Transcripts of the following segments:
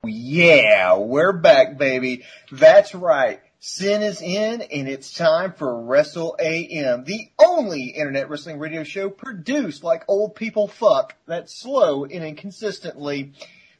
Yeah, we're back, baby. That's right. Sin is in, and it's time for Wrestle AM, the only internet wrestling radio show produced like old people fuck, that's slow and inconsistently.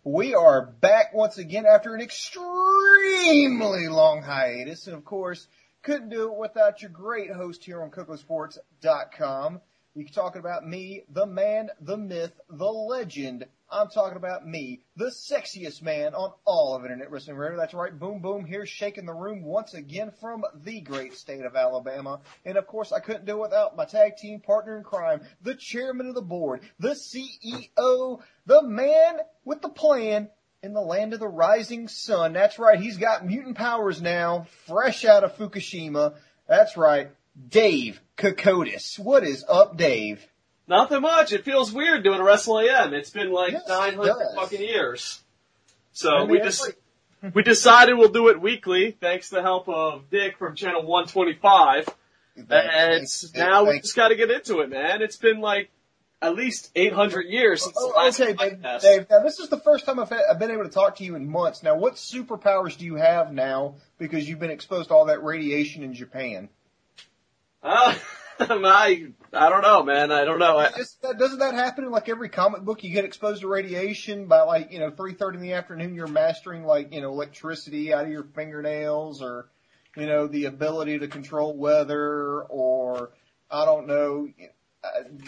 We are back once again after an extremely long hiatus, and of course, couldn't do it without your great host here on KocoSports.com. You're talking about me, the man, the myth, the legend. I'm talking about me, the sexiest man on all of Internet Wrestling Radio. That's right, Boom Boom here, shaking the room once again from the great state of Alabama. And of course, I couldn't do it without my tag team partner in crime, the chairman of the board, the CEO, the man with the plan in the land of the rising sun. That's right, he's got mutant powers now, fresh out of Fukushima. That's right, Dave Kocotos. What is up, Dave? Nothing much. It feels weird doing a Wrestle AM. It's been like 900 fucking years. So we decided we'll do it weekly, thanks to the help of Dick from channel 125. And now we just got to get into it, man. It's been like at least 800 years since the last podcast. Dave, now this is the first time I've been able to talk to you in months. Now, what superpowers do you have now because you've been exposed to all that radiation in Japan? I don't know, man. I don't know. Doesn't that happen in like every comic book? You get exposed to radiation by 3:30 in the afternoon. You're mastering electricity out of your fingernails, or the ability to control weather, or I don't know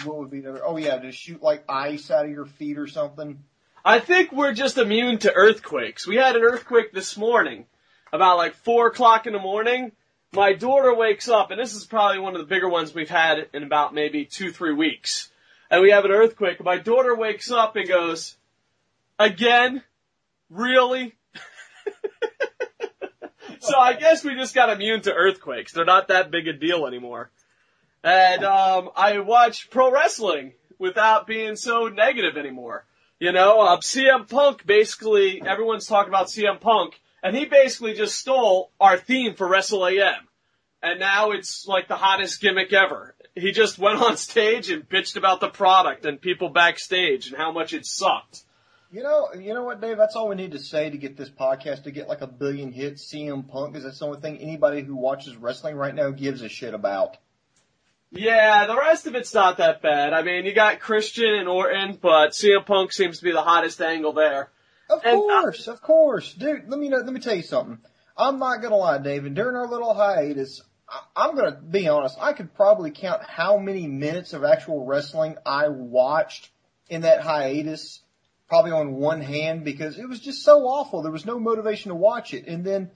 what would be to shoot like ice out of your feet or something. I think we're just immune to earthquakes. We had an earthquake this morning, about like 4 o'clock in the morning. My daughter wakes up, and this is probably one of the bigger ones we've had in about maybe 2-3 weeks. And we have an earthquake. My daughter wakes up and goes, "Again? Really?" So I guess we just got immune to earthquakes. They're not that big a deal anymore. And I watch pro wrestling without being so negative anymore. CM Punk, basically, everyone's talking about CM Punk. And he basically just stole our theme for Wrestle AM. And now it's like the hottest gimmick ever. He just went on stage and bitched about the product and people backstage and how much it sucked. You know what, Dave? That's all we need to say to get this podcast to get like 1 billion hits. CM Punk, because that's the only thing anybody who watches wrestling right now gives a shit about. Yeah, the rest of it's not that bad. I mean, you got Christian and Orton, but CM Punk seems to be the hottest angle there. Of course. Dude, let me tell you something. I'm not going to lie, David. During our little hiatus, I'm going to be honest. I could probably count how many minutes of actual wrestling I watched in that hiatus, probably on one hand, because it was just so awful. There was no motivation to watch it. And then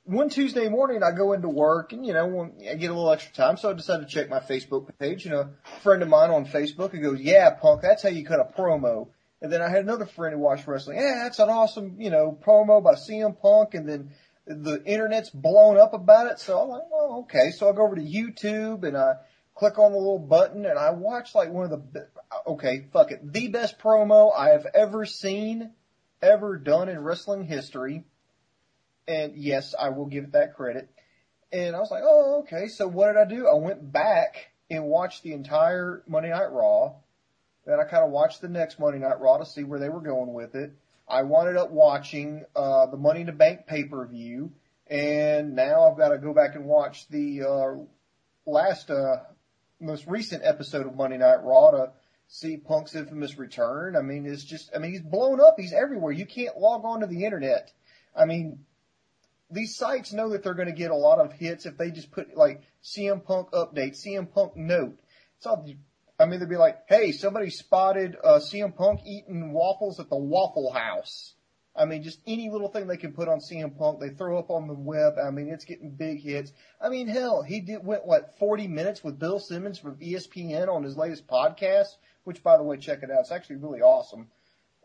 one Tuesday morning, I go into work and, I get a little extra time, so I decided to check my Facebook page. A friend of mine on Facebook, he goes, "Yeah, Punk, that's how you cut a promo." And then I had another friend who watched wrestling. Yeah, that's an awesome, promo by CM Punk. And then the internet's blown up about it. So I'm like, well, okay. So I go over to YouTube and I click on the little button and I watch the best promo I have ever seen, ever done in wrestling history. And yes, I will give it that credit. And I was like, oh, okay. So what did I do? I went back and watched the entire Monday Night Raw. Then I kind of watched the next Monday Night Raw to see where they were going with it. I wound up watching the Money in the Bank pay-per-view, and now I've got to go back and watch the most recent episode of Monday Night Raw to see Punk's infamous return. I mean, he's blown up. He's everywhere. You can't log on to the internet. I mean, these sites know that they're going to get a lot of hits if they just put like CM Punk update, CM Punk note. It's all. They'd be like, "Hey, somebody spotted CM Punk eating waffles at the Waffle House." Just any little thing they can put on CM Punk, they throw up on the web. It's getting big hits. Hell, he went 40 minutes with Bill Simmons from ESPN on his latest podcast, which, by the way, check it out. It's actually really awesome.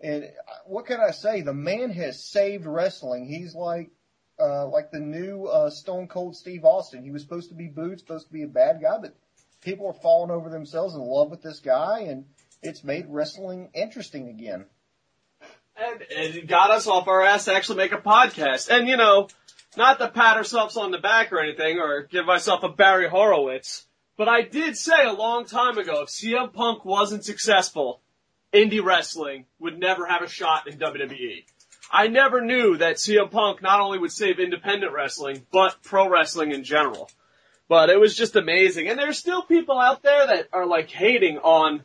And what can I say? The man has saved wrestling. He's like the new Stone Cold Steve Austin. He was supposed to be booed, supposed to be a bad guy, but people are falling over themselves in love with this guy, and it's made wrestling interesting again. And it got us off our ass to actually make a podcast. And, not to pat ourselves on the back or anything, or give myself a Barry Horowitz, but I did say a long time ago, if CM Punk wasn't successful, indie wrestling would never have a shot in WWE. I never knew that CM Punk not only would save independent wrestling, but pro wrestling in general. But it was just amazing. And there's still people out there that are like hating on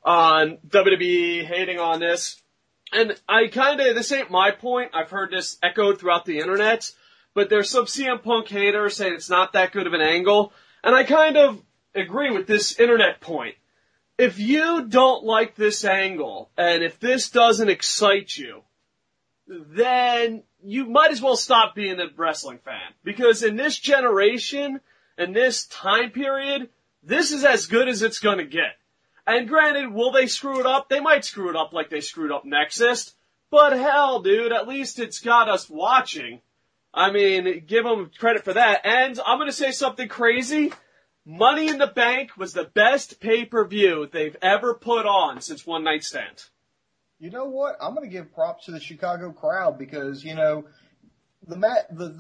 WWE, hating on this. And this ain't my point. I've heard this echoed throughout the internet. But there's some CM Punk haters saying it's not that good of an angle. And I kind of agree with this internet point. If you don't like this angle, and if this doesn't excite you, then you might as well stop being a wrestling fan. Because in this generation, in this time period, this is as good as it's gonna get. And granted, will they screw it up? They might screw it up like they screwed up Nexus. But hell, dude, at least it's got us watching. I mean, give them credit for that. And I'm gonna say something crazy. Money in the Bank was the best pay-per-view they've ever put on since One Night Stand. You know what? I'm going to give props to the Chicago crowd because, the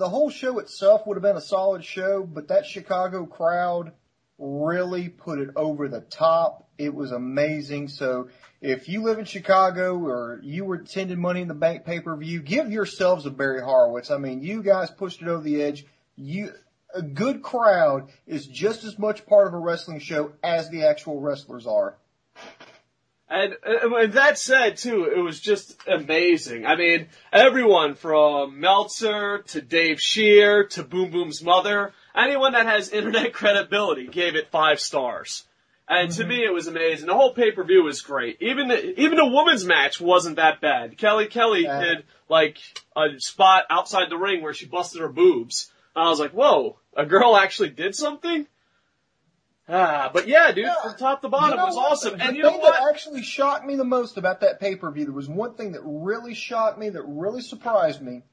whole show itself would have been a solid show, but that Chicago crowd really put it over the top. It was amazing. So if you live in Chicago or you were attending Money in the Bank pay-per-view, give yourselves a Barry Horowitz. I mean, you guys pushed it over the edge. A good crowd is just as much part of a wrestling show as the actual wrestlers are. And with that said, too, it was just amazing. I mean, everyone from Meltzer to Dave Scheer to Boom Boom's mother, anyone that has internet credibility gave it 5 stars. And to me, it was amazing. The whole pay-per-view was great. Even the women's match wasn't that bad. Kelly did, like, a spot outside the ring where she busted her boobs. And I was like, whoa, a girl actually did something? But yeah, dude, from top to bottom, it was awesome. And you know what? The thing that actually shocked me the most about that pay-per-view, there was one thing that really shocked me, that really surprised me,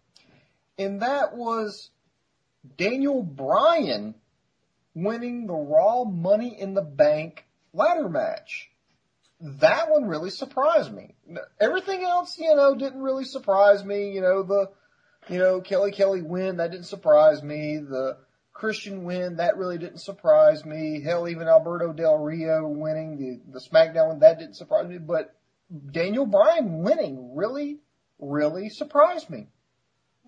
and that was Daniel Bryan winning the Raw Money in the Bank ladder match. That one really surprised me. Everything else, didn't really surprise me. Kelly win, that didn't surprise me. The Christian win, that really didn't surprise me. Hell, even Alberto Del Rio winning the SmackDown one, that didn't surprise me. But Daniel Bryan winning really, really surprised me.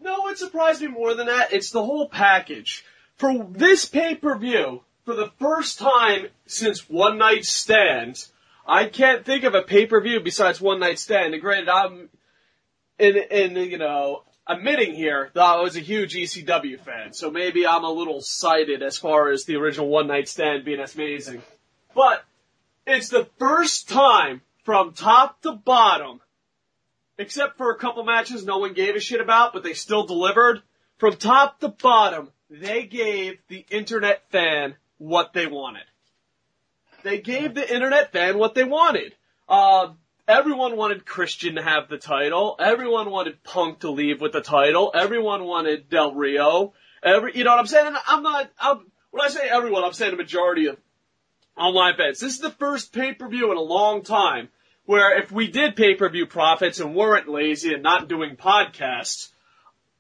No, it surprised me more than that. It's the whole package. For this pay-per-view, for the first time since One Night Stand, I can't think of a pay-per-view besides One Night Stand. And granted, I'm admitting here that I was a huge ECW fan, so maybe I'm a little cited as far as the original One Night Stand being amazing. But it's the first time from top to bottom, except for a couple matches no one gave a shit about, but they still delivered. From top to bottom, they gave the internet fan what they wanted. They gave the internet fan what they wanted. Everyone wanted Christian to have the title. Everyone wanted Punk to leave with the title. Everyone wanted Del Rio. You know what I'm saying? And when I say everyone, I'm saying a majority of online fans. This is the first pay-per-view in a long time where if we did pay-per-view profits and weren't lazy and not doing podcasts,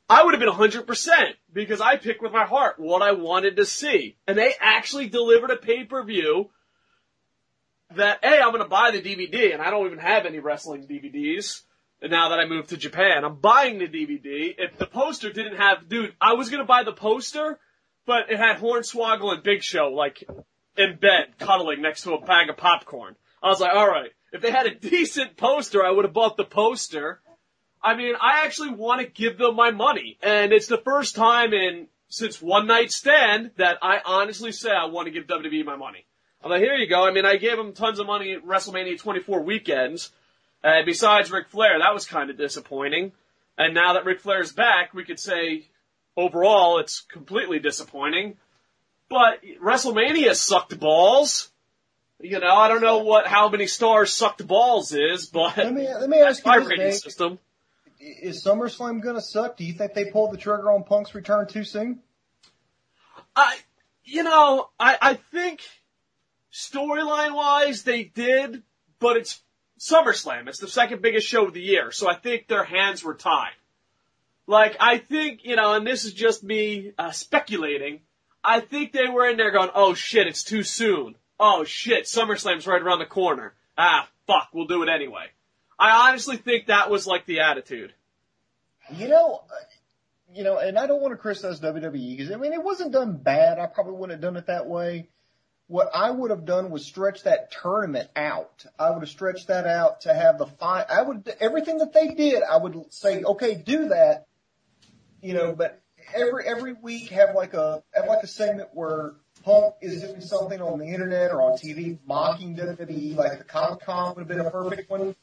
I would have been 100% because I picked with my heart what I wanted to see. And they actually delivered a pay-per-view that, A, I'm going to buy the DVD, and I don't even have any wrestling DVDs now that I moved to Japan. I'm buying the DVD. If the poster didn't have, dude, I was going to buy the poster, but it had Hornswoggle and Big Show, like, in bed, cuddling next to a bag of popcorn. I was like, alright, if they had a decent poster, I would have bought the poster. I mean, I actually want to give them my money, and it's the first time since One Night Stand that I honestly say I want to give WWE my money. I'm like, here you go. I mean, I gave them tons of money at WrestleMania 24 weekends. Besides Ric Flair, that was kind of disappointing. And now that Ric Flair's back, we could say, overall, it's completely disappointing. But WrestleMania sucked balls. I don't know how many stars sucked balls is, but let me ask you my this, rating Nate. system. Is SummerSlam going to suck? Do you think they pulled the trigger on Punk's return too soon? I think storyline-wise they did, but it's SummerSlam. It's the second biggest show of the year, so I think their hands were tied. Like, I think, and this is just me speculating, I think they were in there going, oh shit, it's too soon. Oh shit, SummerSlam's right around the corner. Ah, fuck, we'll do it anyway. I honestly think that was like the attitude. You know, and I don't want to criticize WWE because, I mean, it wasn't done bad. I probably wouldn't have done it that way. What I would have done was stretch that tournament out. I would have stretched that out to have the everything that they did, I would say, okay, do that, but every week have like a segment where Punk is doing something on the internet or on TV mocking WWE, like the Comic-Con would have been a perfect one.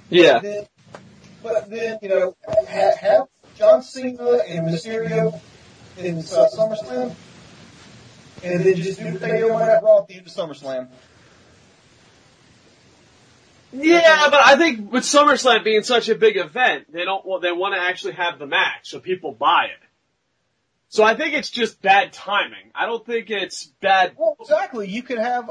Yeah. But then, have John Cena and Mysterio in SummerSlam, and then just do what they did on that Raw at the end of SummerSlam. Yeah, but I think with SummerSlam being such a big event, they want to actually have the match so people buy it. So I think it's just bad timing. I don't think it's bad. Well, exactly. You could have,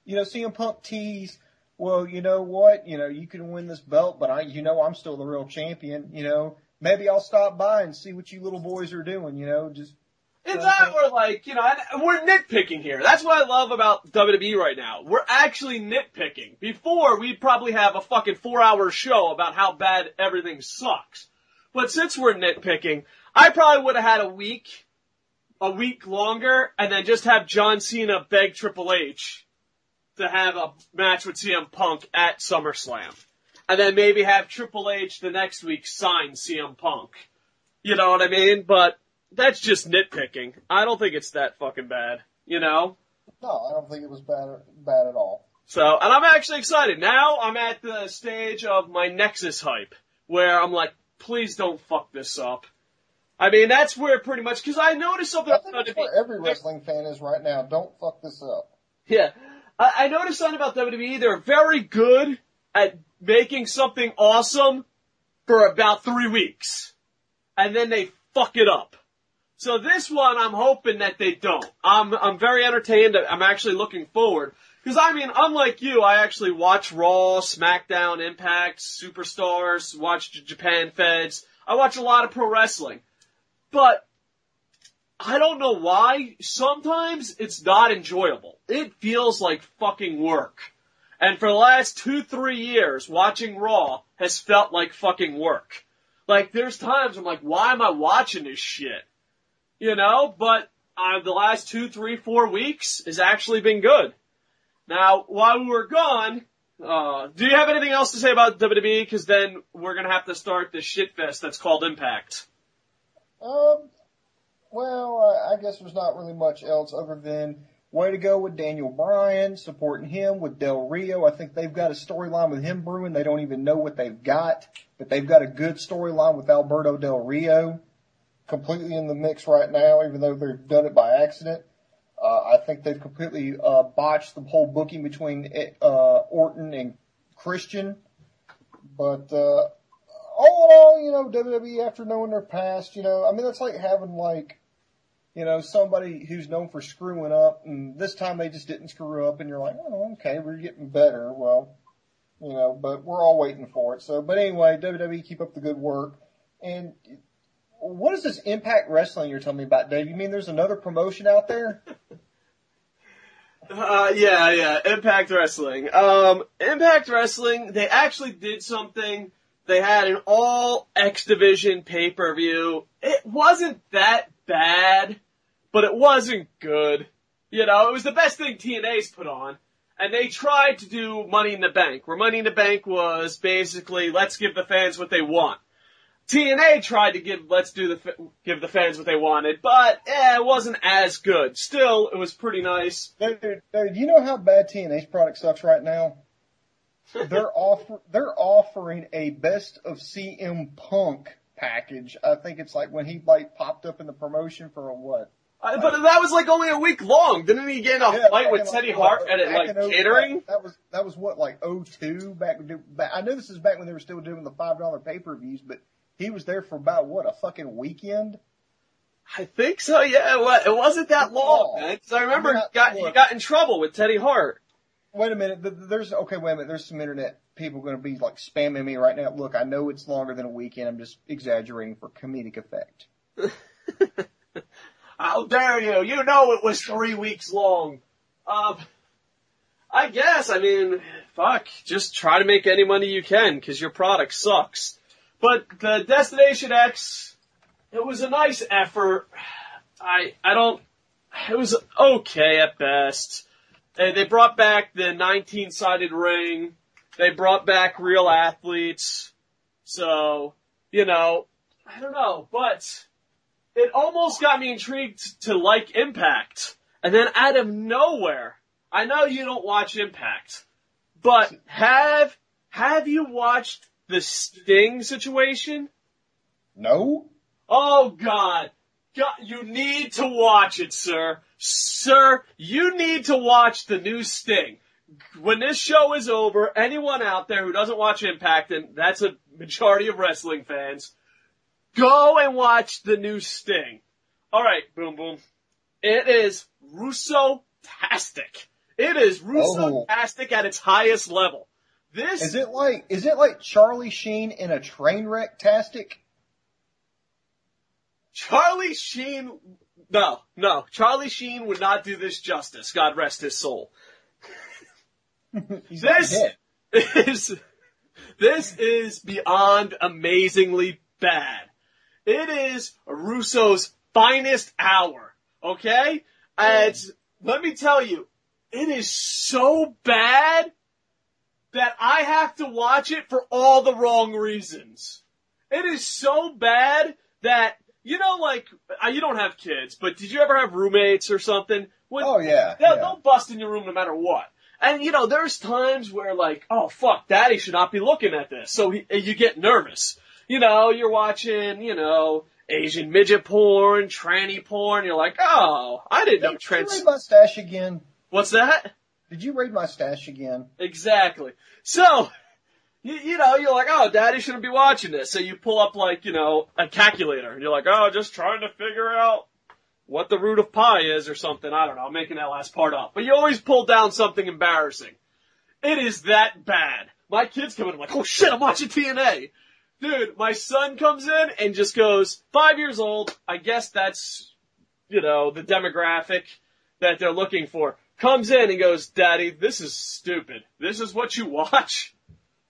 CM Punk tease, well, you know what? You can win this belt, but I'm still the real champion. Maybe I'll stop by and see what you little boys are doing, just. It's not we're nitpicking here. That's what I love about WWE right now. We're actually nitpicking. Before, we'd probably have a fucking 4-hour show about how bad everything sucks. But since we're nitpicking, I probably would have had a week longer, and then just have John Cena beg Triple H to have a match with CM Punk at SummerSlam. And then maybe have Triple H the next week sign CM Punk. You know what I mean? But that's just nitpicking. I don't think it's that fucking bad, No, I don't think it was bad at all. So, and I'm actually excited. Now I'm at the stage of my Nexus hype, where I'm like, please don't fuck this up. I mean, that's where pretty much, because I noticed something. I think that's where every wrestling fan is right now. Don't fuck this up. Yeah. I noticed something about WWE. They're very good at making something awesome for about 3 weeks. And then they fuck it up. So this one, I'm hoping that they don't. I'm very entertained. I'm actually looking forward. Because, I mean, unlike you, I actually watch Raw, SmackDown, Impact, Superstars, watch Japan Feds. I watch a lot of pro wrestling. But I don't know why. Sometimes it's not enjoyable. It feels like fucking work. And for the last 2-3 years, watching Raw has felt like fucking work. Like, there's times I'm like, why am I watching this shit? But the last 2, 3, 4 weeks has actually been good. Now, while we were gone, do you have anything else to say about WWE? Because then we're going to have to start this shitfest that's called Impact. Well, I guess there's not really much else other than way to go with Daniel Bryan, supporting him with Del Rio. I think they've got a storyline with him brewing. They don't even know what they've got, but they've got a good storyline with Alberto Del Rio. Completely in the mix right now, even though they've done it by accident. I think they've completely botched the whole booking between Orton and Christian. But all in all, WWE, after knowing their past, that's like having somebody who's known for screwing up, and this time they just didn't screw up, and you're like, oh, okay, we're getting better. Well, but we're all waiting for it. So, but anyway, WWE, keep up the good work. And what is this Impact Wrestling you're telling me about, Dave? You mean there's another promotion out there? Yeah, Impact Wrestling. Impact Wrestling, they actually did something. They had an all X Division pay-per-view. It wasn't that bad, but it wasn't good. It was the best thing TNA's put on. And they tried to do Money in the Bank, where Money in the Bank was basically, let's give the fans what they want. TNA tried to give the fans what they wanted, but it wasn't as good. Still, it was pretty nice. Dude, you know how bad TNA's product sucks right now? They're offering a best of CM Punk package. I think it's like when he popped up in the promotion for a what? But that was only a week long. Didn't he get in a fight with Teddy Hart at catering? That was what, 02 back. I know this is back when they were still doing the $5 pay-per-views, but he was there for about, what, a fucking weekend? I think so, yeah. It wasn't that long, man. Because I remember he got in trouble with Teddy Hart. Wait a minute. There's some internet people going to be, spamming me right now. Look, I know it's longer than a weekend. I'm just exaggerating for comedic effect. How dare you? You know it was 3 weeks long. I guess, fuck. Just try to make any money you can, because your product sucks. But the Destination X, it was a nice effort. It was okay at best. They brought back the 19-sided ring. They brought back real athletes. So, I don't know, but it almost got me intrigued to like Impact. And then out of nowhere, I know you don't watch Impact, but have you watched the Sting situation? No. Oh, God. You need to watch it, sir. Sir, you need to watch the new Sting. When this show is over, anyone out there who doesn't watch Impact, and that's a majority of wrestling fans, go and watch the new Sting. All right, Boom Boom. It is Russo-tastic. It is Russo-tastic at its highest level. Is it like Charlie Sheen in a train wreck-tastic? Charlie Sheen, no. Charlie Sheen would not do this justice. God rest his soul. This is beyond amazingly bad. It is Russo's finest hour. Okay? And let me tell you, it is so bad that I have to watch it for all the wrong reasons. It is so bad that, you don't have kids, but did you ever have roommates or something? They'll bust in your room no matter what. And, there's times where oh, fuck, daddy should not be looking at this. So you get nervous. You're watching, Asian midget porn, tranny porn. You're like, oh, I didn't know trans. Did you raid my stash again? What's that? Did you raid my stash again? Exactly. So, you're like, oh, daddy shouldn't be watching this. So you pull up a calculator and you're like, oh, just trying to figure out what the root of pi is or something. I don't know. I'm making that last part up. But you always pull down something embarrassing. It is that bad. My kids come in and I'm like, oh shit, I'm watching TNA. Dude, my son comes in and just goes, 5 years old. I guess that's, the demographic that they're looking for. Comes in and goes, Daddy, this is stupid. This is what you watch?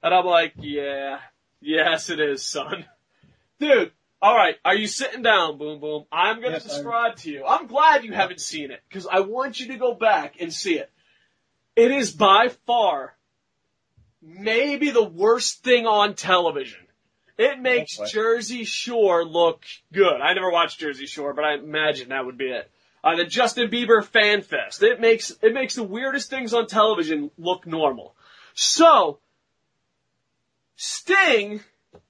And I'm like, yeah, yes it is, son. Dude, alright, are you sitting down, Boom Boom? I'm gonna describe to you. I'm glad you haven't seen it, because I want you to go back and see it. It is by far maybe the worst thing on television. It makes Jersey Shore look good. I never watched Jersey Shore, but I imagine that would be it. The Justin Bieber Fan Fest. It makes the weirdest things on television look normal. So, Sting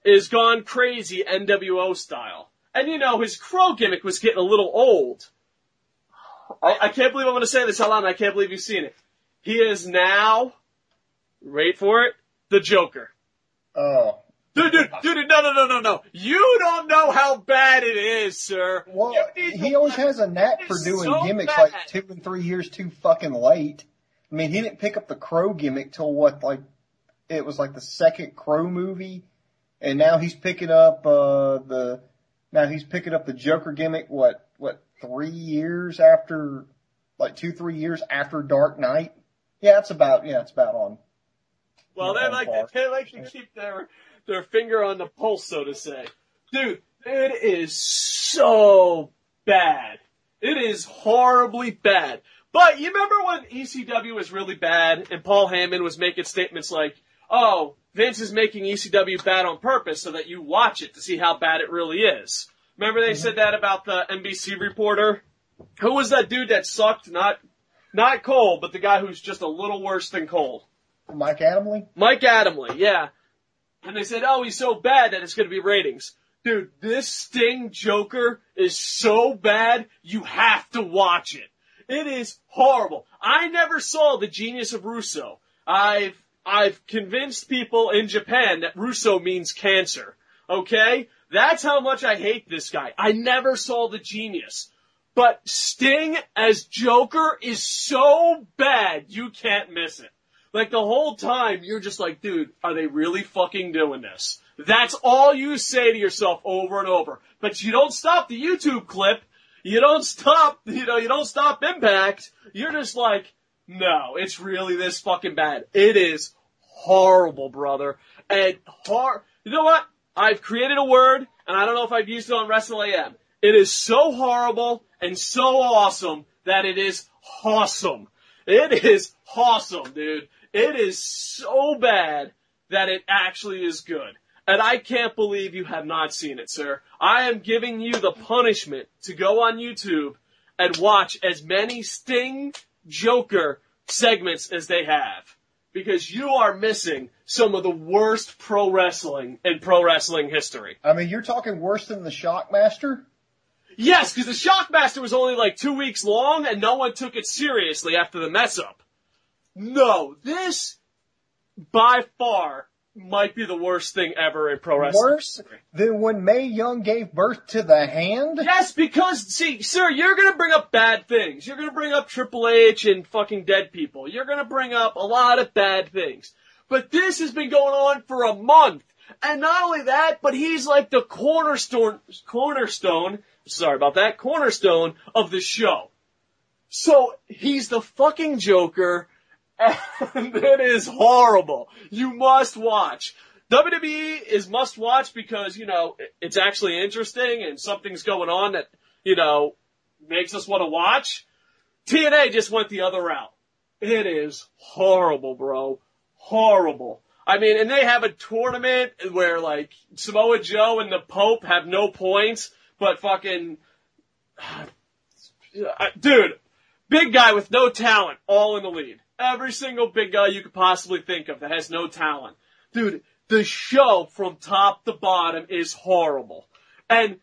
is gone crazy NWO style. And his crow gimmick was getting a little old. I can't believe I'm going to say this out loud, and I can't believe you've seen it. He is now, wait for it, the Joker. Oh. Dude, no. You don't know how bad it is, sir. Well, he always has a knack for doing gimmicks bad. 2 and 3 years too fucking late. I mean, he didn't pick up the Crow gimmick till it was the second Crow movie, and now he's picking up the Joker gimmick. What 3 years after, 2-3 years after Dark Knight? Yeah, it's about on. Well, they like to keep their finger on the pulse, so to say. Dude, it is so bad. It is horribly bad. But you remember when ECW was really bad and Paul Heyman was making statements like, oh, Vince is making ECW bad on purpose so that you watch it to see how bad it really is. Remember they said that about the NBC reporter? Who was that dude that sucked? Not Cole, but the guy who's just a little worse than Cole. Mike Adamle? Mike Adamle, yeah. And they said, oh, he's so bad that it's going to be ratings. Dude, this Sting Joker is so bad, you have to watch it. It is horrible. I never saw The Genius of Russo. I've convinced people in Japan that Russo means cancer. Okay? That's how much I hate this guy. I never saw The Genius. But Sting as Joker is so bad, you can't miss it. The whole time, you're just like, dude, are they really fucking doing this? That's all you say to yourself over and over. But you don't stop the YouTube clip. You don't stop, you don't stop Impact. You're just like, no, it's really this fucking bad. It is horrible, brother. And you know what? I've created a word, and I don't know if I've used it on Wrestle AM. It is so horrible and so awesome that it is awesome. It is awesome, dude. It is so bad that it actually is good. And I can't believe you have not seen it, sir. I am giving you the punishment to go on YouTube and watch as many Sting Joker segments as they have. Because you are missing some of the worst pro wrestling in pro wrestling history. I mean, you're talking worse than the Shockmaster? Yes, because the Shockmaster was only like 2 weeks long and no one took it seriously after the mess up. No, this, by far, might be the worst thing ever in pro wrestling. Worse than when Mae Young gave birth to the Hand? Yes, because, see, sir, you're going to bring up bad things. You're going to bring up Triple H and fucking dead people. You're going to bring up a lot of bad things. But this has been going on for a month. And not only that, but he's like the cornerstone of the show. So, he's the fucking Joker, and it is horrible. You must watch. WWE is must watch because, you know, it's actually interesting and something's going on that, you know, makes us want to watch. TNA just went the other route. It is horrible, bro. Horrible. I mean, and they have a tournament where, like, Samoa Joe and the Pope have no points, but fucking, dude, big guy with no talent, all in the lead. Every single big guy you could possibly think of that has no talent. Dude, the show from top to bottom is horrible. And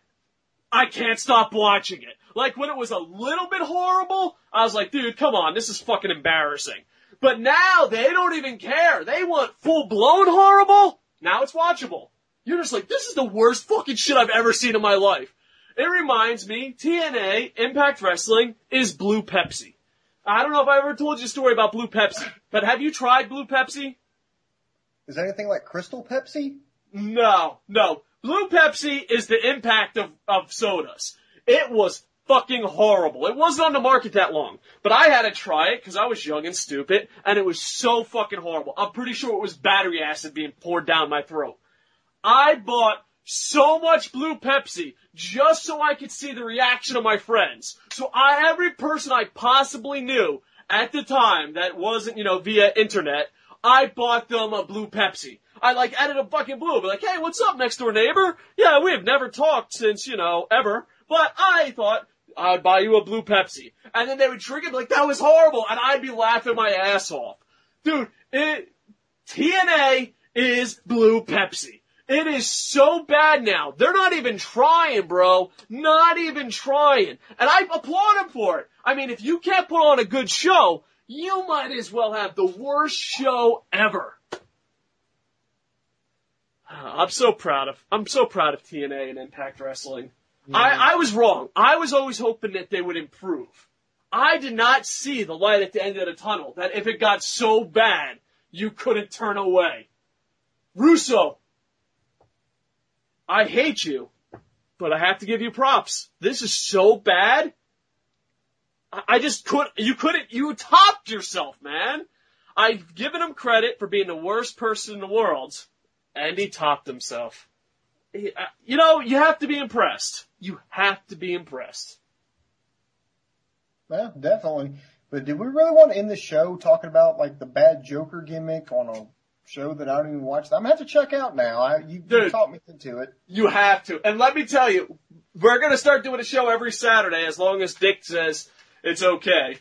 I can't stop watching it. Like, when it was a little bit horrible, I was like, dude, come on, this is fucking embarrassing. But now, they don't even care. They want full-blown horrible. Now it's watchable. You're just like, this is the worst fucking shit I've ever seen in my life. It reminds me, TNA, Impact Wrestling, is Blue Pepsi. I don't know if I ever told you a story about Blue Pepsi, but have you tried Blue Pepsi? Is that anything like Crystal Pepsi? No. Blue Pepsi is the Impact of sodas. It was fucking horrible. It wasn't on the market that long, but I had to try it because I was young and stupid, and it was so fucking horrible. I'm pretty sure it was battery acid being poured down my throat. I bought so much Blue Pepsi just so I could see the reaction of my friends. So every person I possibly knew at the time that wasn't, you know, via internet, I bought them a Blue Pepsi. I, like, added a fucking blue. Be like, hey, what's up, next door neighbor? Yeah, we have never talked since, you know, ever. But I thought I'd buy you a Blue Pepsi. And then they would drink it, be like, that was horrible. And I'd be laughing my ass off. Dude, TNA is Blue Pepsi. It is so bad now. They're not even trying, bro. Not even trying. And I applaud them for it. I mean, if you can't put on a good show, you might as well have the worst show ever. I'm so proud of TNA and Impact Wrestling. Yeah. I was wrong. I was always hoping that they would improve. I did not see the light at the end of the tunnel, that if it got so bad, you couldn't turn away. Russo, I hate you, but I have to give you props. This is so bad. I just you topped yourself, man. I've given him credit for being the worst person in the world, and he topped himself. You know, you have to be impressed. You have to be impressed. Well, definitely. But did we really want to end the show talking about, like, the bad Joker gimmick on a show that I don't even watch? I'm going to have to check out now. You taught me to it. You have to. And let me tell you, we're going to start doing a show every Saturday as long as Dick says it's okay.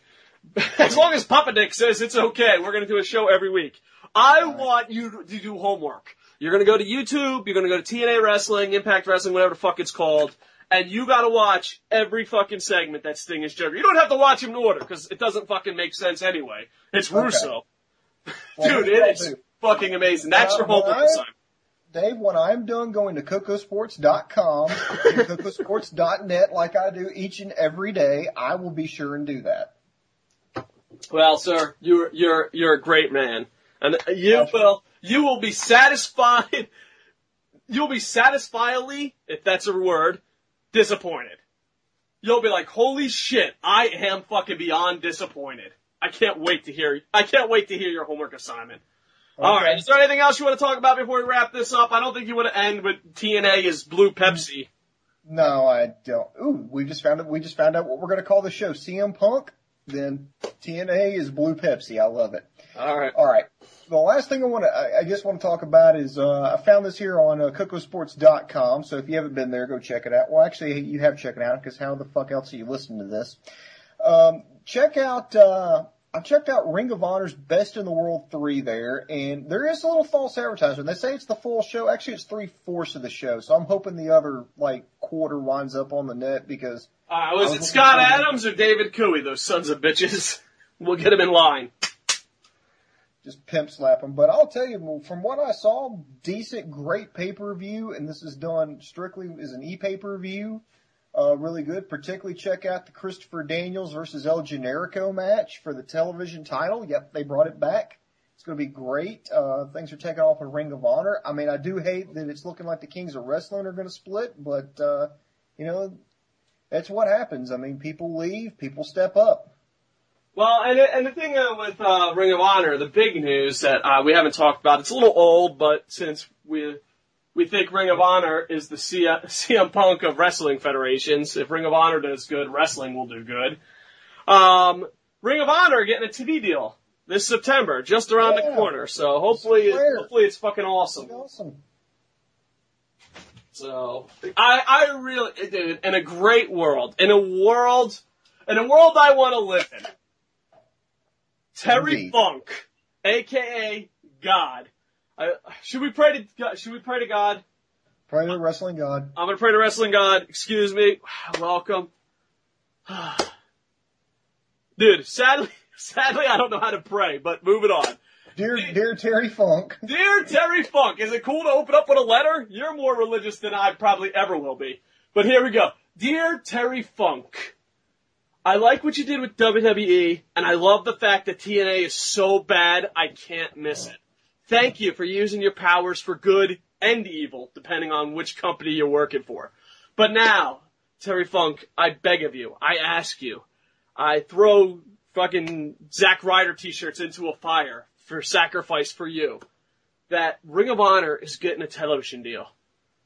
As long as Papa Dick says it's okay, we're going to do a show every week. I want you to do homework. You're going to go to YouTube, you're going to go to TNA Wrestling, Impact Wrestling, whatever the fuck it's called, and you got to watch every fucking segment that Sting is Joker. You don't have to watch him in order, because it doesn't fucking make sense anyway. It's Russo. Well, dude, it is fucking amazing. That's your homework assignment. Dave, when I'm done going to KocoSports.com and KocoSports.net like I do each and every day, I will be sure and do that. Well, sir, you're a great man. And you will be satisfied. You'll be satisfiedly, if that's a word, disappointed. You'll be like, holy shit, I am fucking beyond disappointed. I can't wait to hear your homework assignment. All right. Is there anything else you want to talk about before we wrap this up? I don't think you want to end with TNA is Blue Pepsi. No, I don't. Ooh, we just found out what we're going to call the show. CM Punk, then TNA is Blue Pepsi. I love it. All right. The last thing I just want to talk about is I found this here on KocoSports.com. So if you haven't been there, go check it out. Well, actually, you have checked it out because how the fuck else are you listening to this? I checked out Ring of Honor's Best in the World 3 there, and there is a little false advertisement. They say it's the full show. Actually, it's 3/4 of the show, so I'm hoping the other, quarter winds up on the net because... was it Scott Adams or David Cooey, those sons of bitches? We'll get them in line. Just pimp slap them. But I'll tell you, from what I saw, decent, great pay-per-view, and this is done strictly as an e-pay-per-view. Really good. Particularly check out the Christopher Daniels versus El Generico match for the television title. Yep, they brought it back. It's going to be great. Things are taking off in Ring of Honor. I mean, I do hate that it's looking like the Kings of Wrestling are going to split, but, that's what happens. I mean, people leave, people step up. Well, and the thing with Ring of Honor, the big news that we haven't talked about, it's a little old, but since we think Ring of Honor is the CM Punk of wrestling federations. If Ring of Honor does good, wrestling will do good. Ring of Honor getting a TV deal this September, just around the corner. So hopefully it's fucking awesome. Awesome. So I really, dude, in a great world, in a world I want to live in. Terry Funk, aka God. Should we pray to God? Pray to wrestling God. I'm gonna pray to wrestling God. Excuse me. Welcome. Dude, sadly, I don't know how to pray, but moving on. Dear Terry Funk. Dear Terry Funk, is it cool to open up with a letter? You're more religious than I probably ever will be. But here we go. Dear Terry Funk, I like what you did with WWE, and I love the fact that TNA is so bad I can't miss it. Thank you for using your powers for good and evil, depending on which company you're working for. But now, Terry Funk, I beg of you, I ask you, I throw fucking Zack Ryder t-shirts into a fire for sacrifice for you, that Ring of Honor is getting a television deal.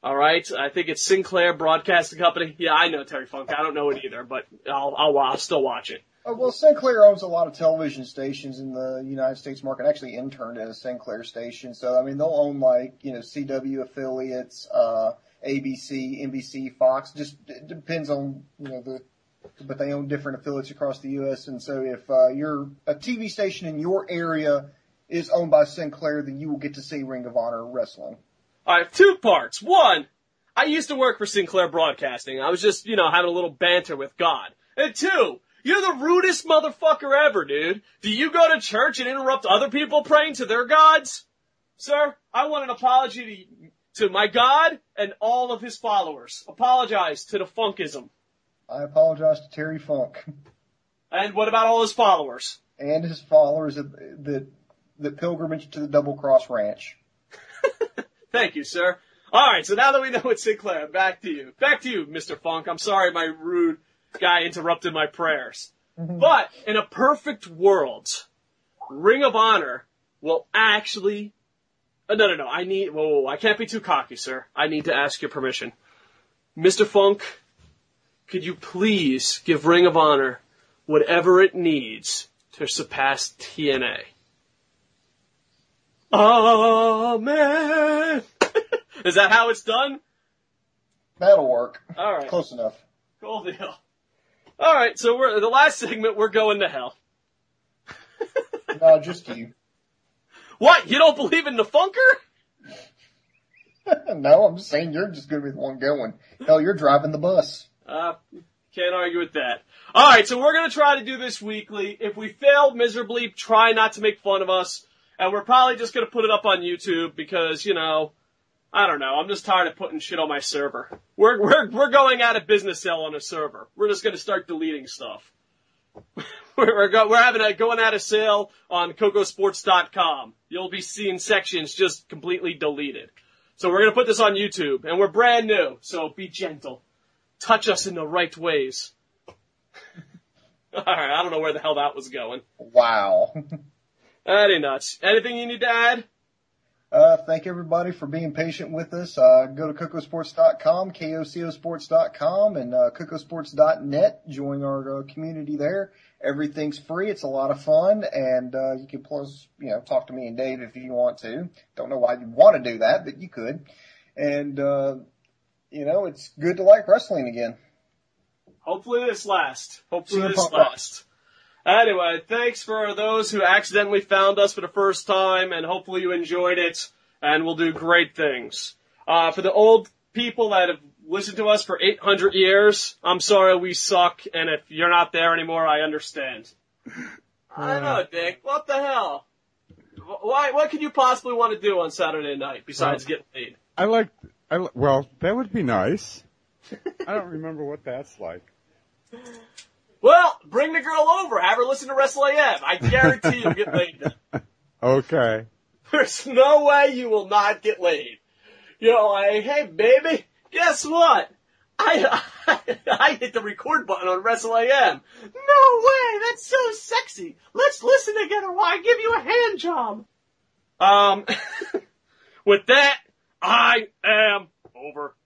Alright? I think it's Sinclair Broadcasting Company. Yeah, I know Terry Funk. I don't know it either, but I'll still watch it. Well, Sinclair owns a lot of television stations in the United States market. I actually interned at a Sinclair station. So, I mean, they'll own CW affiliates, ABC, NBC, Fox. Just it depends on, but they own different affiliates across the U.S. And so if a TV station in your area is owned by Sinclair, then you will get to see Ring of Honor wrestling. All right, 2 parts. 1, I used to work for Sinclair Broadcasting. I was just, having a little banter with God. And 2, you're the rudest motherfucker ever, dude. Do you go to church and interrupt other people praying to their gods? Sir, I want an apology to my God and all of his followers. Apologize to the Funkism. I apologize to Terry Funk. And what about all his followers? And his followers that pilgrimage to the Double Cross Ranch. Thank you, sir. All right, so now that we know it's Sinclair, back to you. Back to you, Mr. Funk. I'm sorry my rude guy interrupted my prayers. Mm-hmm. But in a perfect world, Ring of Honor will actually... No. I can't be too cocky, sir. I need to ask your permission. Mr. Funk, could you please give Ring of Honor whatever it needs to surpass TNA? Amen. Is that how it's done? That'll work. All right. Close enough. Cool deal. All right, so the last segment, we're going to hell. No, just you. What? You don't believe in the Funker? No, I'm just saying you're just going to be the one going. Hell, you're driving the bus. Can't argue with that. All right, so we're going to try to do this weekly. If we fail miserably, try not to make fun of us. And we're probably just going to put it up on YouTube because, I don't know. I'm just tired of putting shit on my server. We're going out of business sale on a server. We're just going to start deleting stuff. We're going out of sale on KocoSports.com. You'll be seeing sections just completely deleted. So we're going to put this on YouTube, and we're brand new. So be gentle. Touch us in the right ways. All right, I don't know where the hell that was going. Wow. That ain't nuts. Anything you need to add? Thank everybody for being patient with us. Go to KocoSports.com, KoCoSports.com, and KocoSports.net. Join our community there. Everything's free. It's a lot of fun, and you can plus, talk to me and Dave if you want to. Don't know why you want to do that, but you could. And it's good to like wrestling again. Hopefully this lasts. Anyway, thanks for those who accidentally found us for the first time, and hopefully you enjoyed it, and we'll do great things. For the old people that have listened to us for 800 years, I'm sorry we suck, and if you're not there anymore, I understand. I don't know, Dick. What the hell? What could you possibly want to do on Saturday night besides get paid? Well, that would be nice. I don't remember what that's like. Well, bring the girl over. Have her listen to Wrestle AM. I guarantee you'll get laid. Okay. There's no way you will not get laid. Hey, baby, guess what? I hit the record button on Wrestle AM. No way, that's so sexy. Let's listen together while I give you a hand job. With that, I am over.